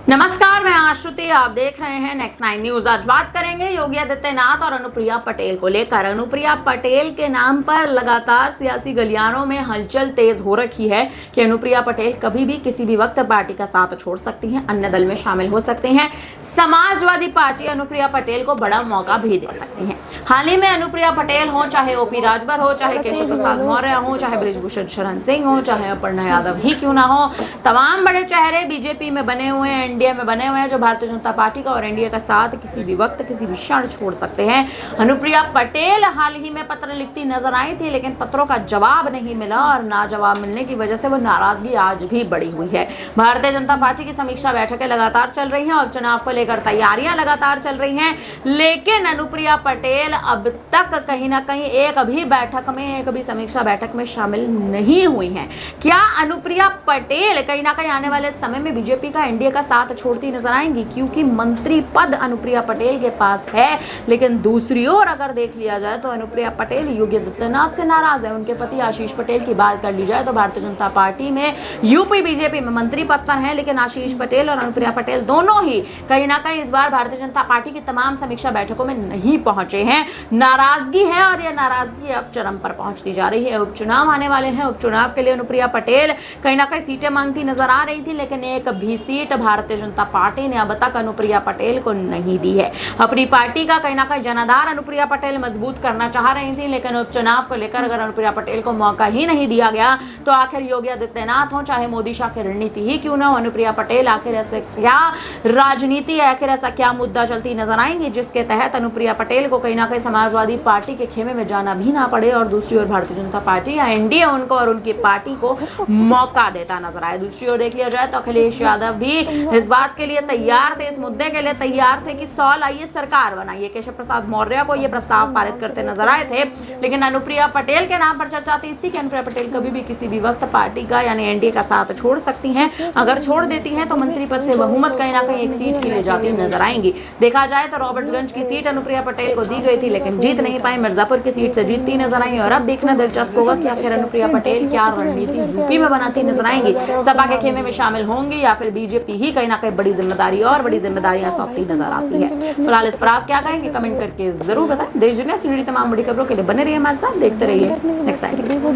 नमस्कार, मैं आश्रुति, आप देख रहे हैं नेक्स्ट 9 न्यूज। आज बात करेंगे योगी आदित्यनाथ और अनुप्रिया पटेल को लेकर। अनुप्रिया पटेल के नाम पर लगातार सियासी गलियारों में हलचल तेज हो रखी है कि अनुप्रिया पटेल कभी भी किसी भी वक्त पार्टी का साथ छोड़ सकती हैं, अन्य दल में शामिल हो सकती हैं। समाजवादी पार्टी अनुप्रिया पटेल को बड़ा मौका भी दे सकती है। हाल ही में अनुप्रिया पटेल हो, चाहे ओपी राजभर हो, चाहे केशव प्रसाद मौर्य हो, चाहे बृजभूषण शरण सिंह हो, चाहे अपर्णा यादव ही क्यों ना हो, तमाम बड़े चेहरे बीजेपी में बने हुए हैं, एनडीए में बने हुए हैं, जो भारतीय जनता पार्टी का और एनडीए का साथ किसी भी वक्त किसी भी क्षण छोड़ सकते हैं। अनुप्रिया पटेल हाल ही में पत्र लिखती नजर आई थी, लेकिन पत्रों का जवाब नहीं मिला और ना जवाब मिलने की वजह से वो नाराजगी आज भी बढ़ी हुई है। भारतीय जनता पार्टी की समीक्षा बैठकें लगातार चल रही हैं और चुनाव को लेकर तैयारियां लगातार चल रही हैं, लेकिन अनुप्रिया पटेल अब तक कहीं ना कहीं एक भी समीक्षा बैठक में शामिल नहीं हुई हैं। क्या अनुप्रिया पटेल कहीं ना कहीं आने वाले समय में बीजेपी का एनडीए का साथ छोड़ती नजर आएंगी? क्योंकि मंत्री पद अनुप्रिया पटेल के पास है, लेकिन दूसरी ओर अगर देख लिया जाए तो अनुप्रिया पटेल योगी आदित्यनाथ से नाराज है। उनके पति आशीष पटेल की बात कर ली जाए तो भारतीय जनता पार्टी में यूपी बीजेपी में मंत्री पद पर है, लेकिन आशीष पटेल और अनुप्रिया पटेल दोनों ही कहीं ना कहीं इस बार भारतीय जनता पार्टी की तमाम समीक्षा बैठकों में नहीं पहुंचे हैं। नाराजगी है और यह नाराजगी अब चरम पर पहुंचती जा रही है। उपचुनाव आने वाले हैं, उपचुनाव के लिए अनुप्रिया पटेल कहीं ना कहीं सीटें मांगती नजर आ रही थी, लेकिन एक भी सीट भारतीय जनता पार्टी ने अब तक अनुप्रिया पटेल को नहीं दी है। अपनी पार्टी का कहीं ना कहीं जनाधार अनुप्रिया पटेल मजबूत करना चाह रही थी, लेकिन उपचुनाव को लेकर अगर अनुप्रिया पटेल को मौका ही नहीं दिया गया तो आखिर योगी आदित्यनाथ हो, चाहे मोदी शाह की रणनीति ही क्यों ना हो, अनुप्रिया पटेल आखिर ऐसे क्या राजनीति, आखिर ऐसा क्या मुद्दा चलती नजर आएंगी जिसके तहत अनुप्रिया पटेल को कहीं ना कहीं समाजवादी पार्टी के खेमे में जाना भी ना पड़े और दूसरी ओर भारतीय जनता पार्टी या एनडीए उनको और उनकी पार्टी को मौका देता नजर आए। दूसरी ओर देख लिया जाए तो अखिलेश यादव भी इस बात के लिए तैयार थे, इस मुद्दे के लिए तैयार थे कि 100 लाइए सरकार बनाइए। केशव प्रसाद मौर्य को यह प्रस्ताव पारित करते नजर आए थे, लेकिन अनुप्रिया पटेल के नाम पर चर्चा तेज थी कि अनुप्रिया पटेल कभी भी किसी भी वक्त पार्टी का यानी एनडीए का साथ छोड़ सकती हैं। अगर छोड़ देती हैं तो मंत्री पद से बहुमत कहीं ना कहीं एक सीट की ले जाती नजर आएंगी। देखा जाए तो रॉबर्टगंज की सीट अनुप्रिया पटेल को दी गई थी, लेकिन जीत नहीं पाई। मिर्जापुर की सीट से जीतती नजर आई और अब देखना दिलचस्प होगा कि आखिर अनुप्रिया पटेल क्या रणनीति यूपी में बनाती नजर आएंगी। सपा के खेमे में शामिल होंगी या फिर बीजेपी ही कहीं ना कहीं बड़ी जिम्मेदारियां सौंपती नजर आती है। फिलहाल इस पर आप क्या कहेंगे, कमेंट करके जरूर बताएं। देश दुनिया से जुड़ी तमाम बड़ी खबरों के लिए बने रहिए हमारे साथ, देखते रहिए नेक्स्ट टाइम।